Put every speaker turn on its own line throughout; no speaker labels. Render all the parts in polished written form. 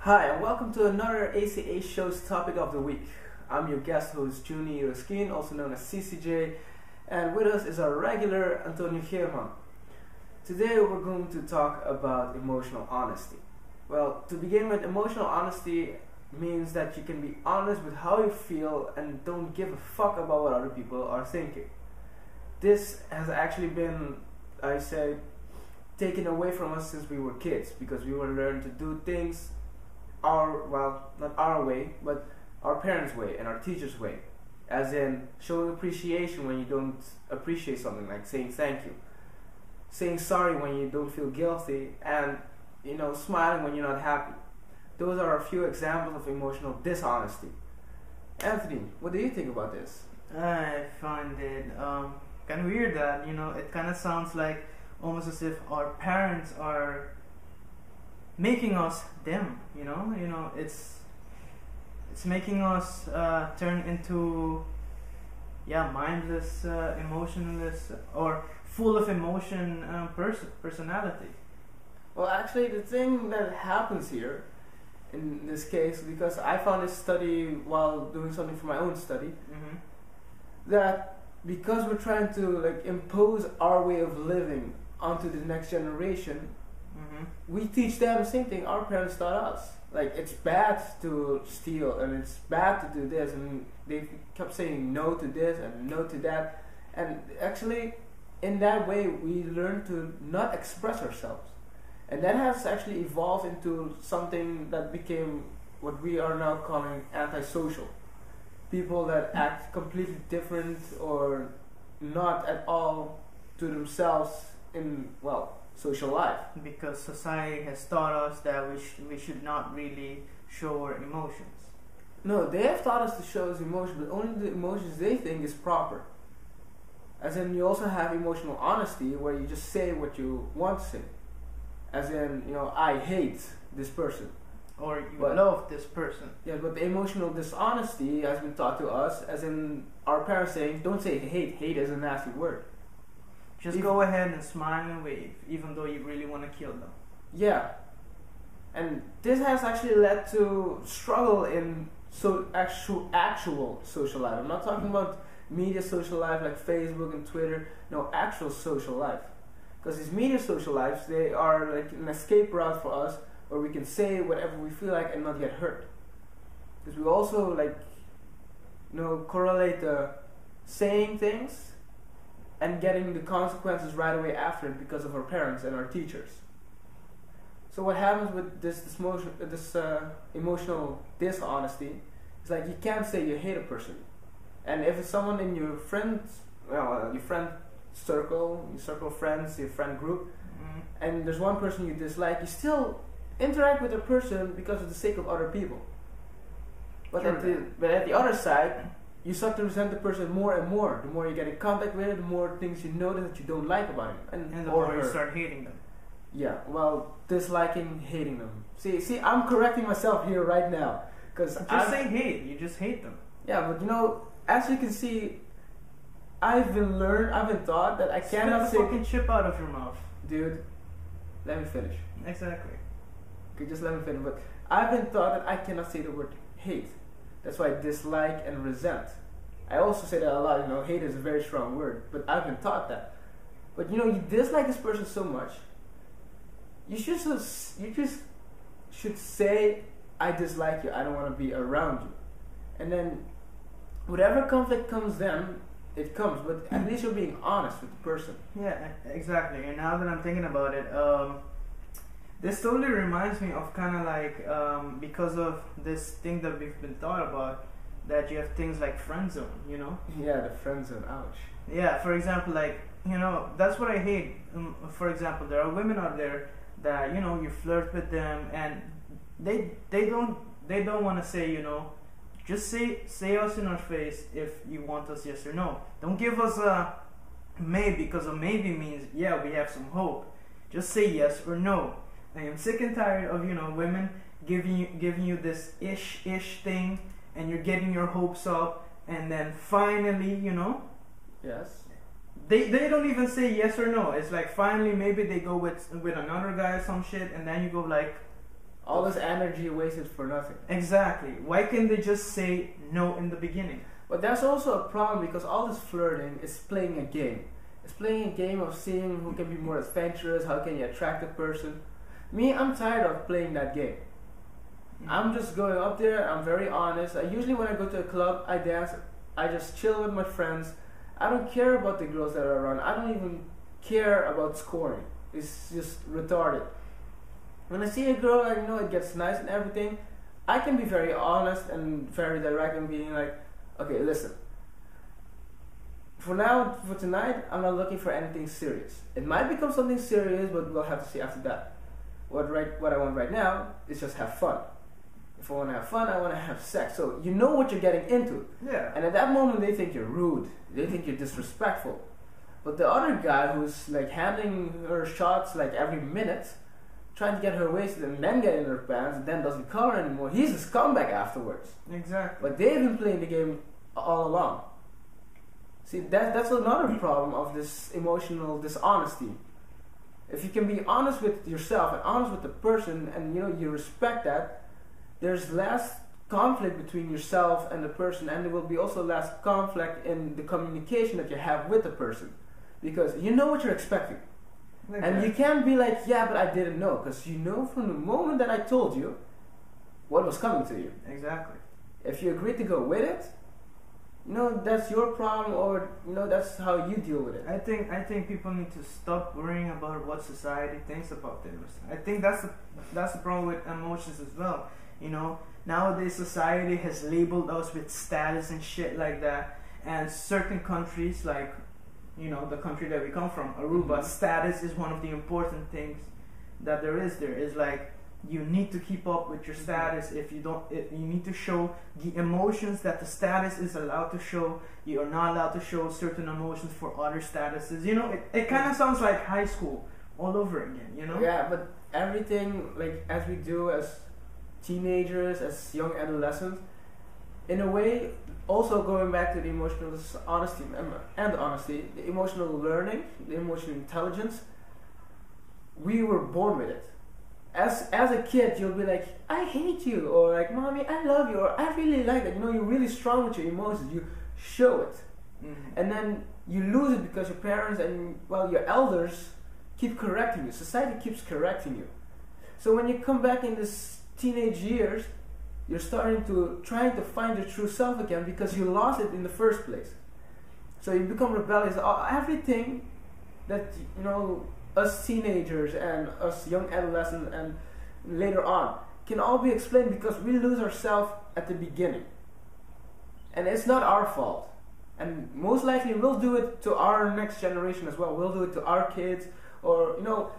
Hi, and welcome to another ACA Show's Topic of the Week. I'm your guest host, Juni Roskin, also known as CCJ, and with us is our regular Antonio Geerman. Today we're going to talk about emotional honesty. Well, to begin with, emotional honesty means that you can be honest with how you feel and don't give a fuck about what other people are thinking. This has actually been, I say, taken away from us since we were kids, because we were learned to do things not our way, but our parents' way and our teachers' way. As in, showing appreciation when you don't appreciate something, like saying thank you. Saying sorry when you don't feel guilty, and, smiling when you're not happy. Those are a few examples of emotional dishonesty. Anthony, what do you think about this?
I find it kind of weird that, it kind of sounds like almost as if our parents are making us them, it's making us turn into mindless, emotionless, or full of emotion personality.
Well, actually, the thing that happens here in this case, because I found this study while doing something for my own study, that because we're trying to impose our way of living onto the next generation, we teach them the same thing our parents taught us. Like, it's bad to steal and it's bad to do this, and they kept saying no to this and no to that, and actually in that way we learn to not express ourselves, and that has actually evolved into something that became what we are now calling antisocial. People that act completely different or not at all to themselves in, social life.
Because society has taught us that we should not really show our emotions.
No, they have taught us to show us emotions, but only the emotions they think is proper. As in, you also have emotional honesty, where you just say what you want to say. As in, I hate this person.
Or you love this person.
Yeah, but the emotional dishonesty has been taught to us, as in our parents saying, don't say hate. Hate is a nasty word.
Just go ahead and smile and wave, even though you really want to kill them.
Yeah. And this has actually led to struggle in actual social life. I'm not talking about media social life like Facebook and Twitter. No, actual social life. Because these media social lives, they are like an escape route for us, where we can say whatever we feel like and not get hurt. Because we also correlate the saying things and getting the consequences right away after it because of our parents and our teachers. So what happens with this emotional dishonesty is, like, you can't say you hate a person, and if it's someone in your friend circle, your circle of friends, your friend group, and there's one person you dislike, you still interact with the person because of the sake of other people. But at the other side, you start to resent the person more and more. The more you get in contact with it, the more things you notice that you don't like about him.
And the more you start hating them.
Yeah, disliking, hating them. See, I'm correcting myself here right now.
Just say hate. You just hate them.
Yeah, but as you can see, I've been taught that I cannot say...
Spit the fucking chip out of your mouth.
Dude, let me finish.
Exactly.
Okay, just let me finish. But I've been taught that I cannot say the word hate. That's why I dislike and resent. I also say that a lot, hate is a very strong word, but I've been taught that. But you dislike this person so much, you just should say, I dislike you, I don't want to be around you. And then whatever conflict comes then, it comes, but at least you're being honest with the person.
Yeah, exactly. And now that I'm thinking about it, this totally reminds me of kind of like, because of this thing that we've been taught about, that you have things like friend zone,
Yeah, the friend zone, ouch.
Yeah, for example, that's what I hate. For example, there are women out there that, you flirt with them, and they don't want to say, just say us in our face if you want us, yes or no. Don't give us a maybe, because a maybe means, we have some hope. Just say yes or no. I am sick and tired of women giving you this ish thing, and you're getting your hopes up, and then finally
Yes.
They don't even say yes or no. It's like finally maybe they go with another guy or some shit, and then you go like,
All this energy wasted for nothing.
Exactly. Why can't they just say no in the beginning?
But that's also a problem because all this flirting is playing a game. It's playing a game of seeing who can be more adventurous, how can you attract a person. Me, I'm tired of playing that game. I'm just going up there, I'm very honest. Usually when I go to a club, I dance, I just chill with my friends. I don't care about the girls that are around. I don't even care about scoring. It's just retarded. When I see a girl, I know it gets nice and everything, I can be very honest and very direct and being like, okay, listen. For now, for tonight, I'm not looking for anything serious. It might become something serious, but we'll have to see after that. What I want right now is just have fun. If I want to have fun, I want to have sex. So you know what you're getting into.
Yeah.
And at that moment, they think you're rude. They think you're disrespectful. But the other guy who's like handling her shots like every minute, trying to get her wasted and then get in her pants and then doesn't call her anymore, he's a scumbag afterwards.
Exactly.
But they've been playing the game all along. See, that's another problem of this emotional dishonesty. If you can be honest with yourself and honest with the person, and you respect that, there's less conflict between yourself and the person, and there will be also less conflict in the communication that you have with the person, because you know what you're expecting. And you can't be like, yeah, but I didn't know, because you know from the moment that I told you what was coming to you.
Exactly.
If you agree to go with it, that's your problem, or that's how you deal with it.
I think people need to stop worrying about what society thinks about them. I think that's the problem with emotions as well. Nowadays society has labeled us with status and shit like that, and certain countries like the country that we come from, Aruba, status is one of the important things that there is like, you need to keep up with your status. If you don't, you need to show the emotions that the status is allowed to show. You are not allowed to show certain emotions for other statuses. It kind of sounds like high school all over again.
Yeah, but everything, like, as we do as teenagers, as young adolescents, in a way, also going back to the emotional honesty and honesty, the emotional learning, the emotional intelligence, we were born with it. As a kid, you'll be like, I hate you, or like, mommy, I love you, or I really like that. You're really strong with your emotions. You show it. And then you lose it because your parents and, your elders keep correcting you. Society keeps correcting you. So when you come back in this teenage years, you're trying to find your true self again because you lost it in the first place. So you become rebellious. Everything that, us teenagers and us young adolescents and later on can all be explained because we lose ourselves at the beginning. And it's not our fault. And most likely we'll do it to our next generation as well. We'll do it to our kids. Or,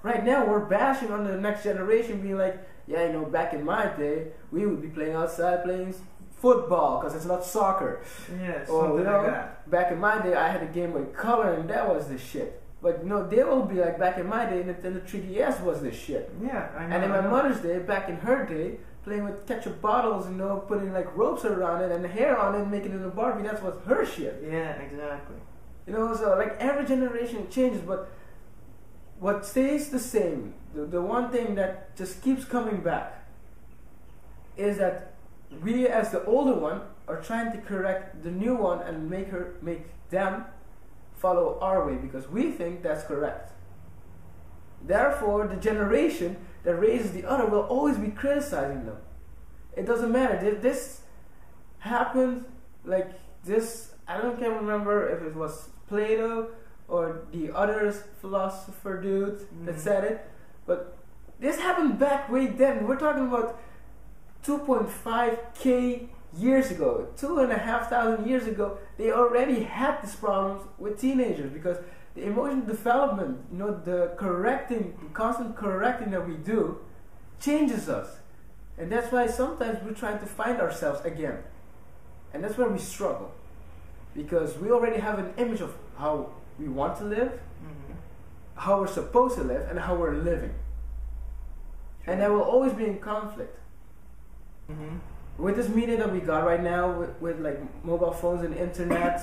right now we're bashing on the next generation, being like, yeah, back in my day, we would be playing outside, playing football, because it's not soccer.
Yeah,
or,
something like that.
Back in my day, I had a Game Boy Color, and that was the shit. But, they will be like, back in my day, Nintendo 3DS was the shit.
Yeah, I know.
And in my mother's day, back in her day, playing with ketchup bottles, putting like ropes around it and hair on it, making it a Barbie, that's what her shit.
Yeah, exactly.
So like every generation changes, but what stays the same, the one thing that just keeps coming back, is that we as the older one are trying to correct the new one and make them follow our way because we think that's correct. Therefore, the generation that raises the other will always be criticizing them. It doesn't matter. This happened like this. I can't remember if it was Plato or the other philosopher dude that said it, but this happened back way then. We're talking about 2.5k years ago, 2,500 years ago. They already had these problems with teenagers because the emotional development, the constant correcting that we do changes us. And that's why sometimes we're trying to find ourselves again. And that's where we struggle. Because we already have an image of how we want to live, how we're supposed to live, and how we're living. And that will always be in conflict. With this media that we got right now, with like mobile phones and internet,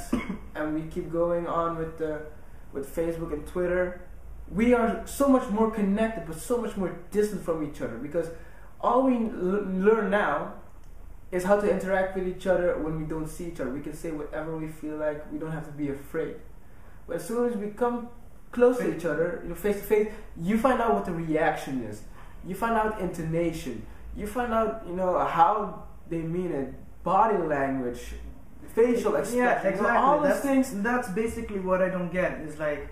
and we keep going on with Facebook and Twitter, we are so much more connected, but so much more distant from each other because all we learn now is how to interact with each other when we don't see each other. We can say whatever we feel like. We don't have to be afraid. But as soon as we come close to each other, face to face, you find out what the reaction is. You find out intonation. You find out, how they mean it, body language, facial expression.
Yeah, exactly.
All those things.
That's basically what I don't get. Is like,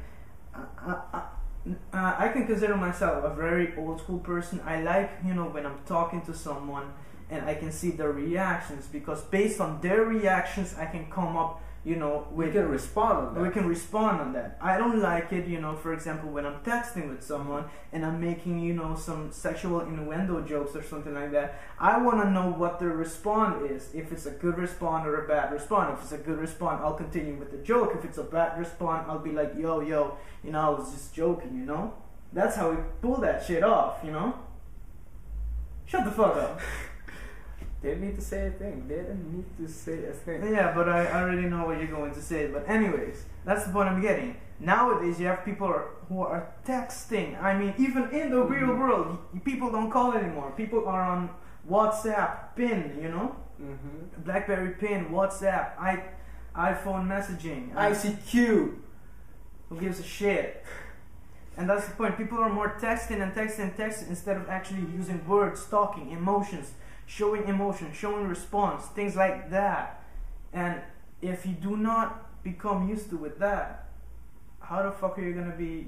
I can consider myself a very old school person. I like, when I'm talking to someone and I can see their reactions, because based on their reactions, I can come up,
we can respond on that.
We can respond on that. I don't like it, for example, when I'm texting with someone and I'm making, some sexual innuendo jokes or something like that. I want to know what their response is. If it's a good response or a bad response. If it's a good response, I'll continue with the joke. If it's a bad response, I'll be like, yo, I was just joking, That's how we pull that shit off, Shut the fuck up.
They didn't need to say a thing. They didn't need to say a thing.
Yeah, but I already know what you're going to say. But anyways, that's the point I'm getting. Nowadays, you have people who are texting. I mean, even in the real world, people don't call anymore. People are on WhatsApp, PIN, BlackBerry PIN, WhatsApp, iPhone messaging,
ICQ.
Who gives a shit? And that's the point. People are more texting instead of actually using words, talking, emotions. Showing emotion, showing response, things like that. And if you do not become used to with that, how the fuck are you gonna be,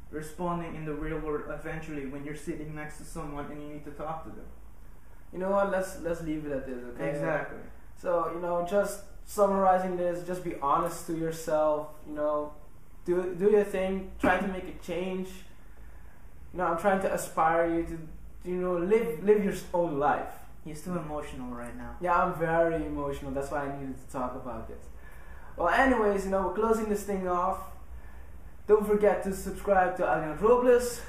responding in the real world eventually when you're sitting next to someone and you need to talk to them?
You know what? Let's leave it at this, okay?
Exactly.
So just summarizing this, just be honest to yourself. Do your thing. Try to make a change. I'm trying to aspire you to. Live your own life.
You're still emotional right now.
Yeah, I'm very emotional. That's why I needed to talk about this. Well, anyways, we're closing this thing off. Don't forget to subscribe to Adrian Robles.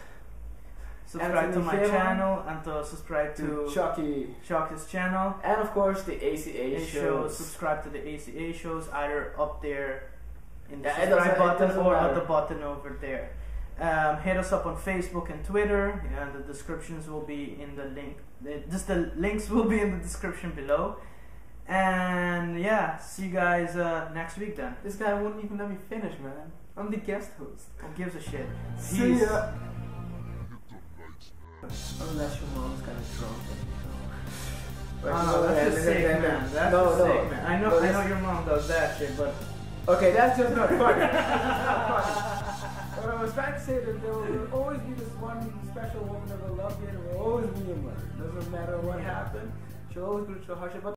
Subscribe to my channel and to subscribe to Chucky's channel.
And of course, the ACA shows.
Subscribe to the ACA shows, either up there in the subscribe button or at the button over there. Hit us up on Facebook and Twitter, and the descriptions will be in the link. The links will be in the description below. And yeah, see you guys next week then.
This guy wouldn't even let me finish, man. I'm the guest host.
Who gives a shit?
See ya. Unless your mom's kind of drunk.
That's just sick, man. That's sick, man. I know your mom does that shit, but
okay, that's just not funny. What I was trying to say that there will always be this one special woman that will love you, and will always be your mother. Doesn't matter what happened, she'll always go through hardship.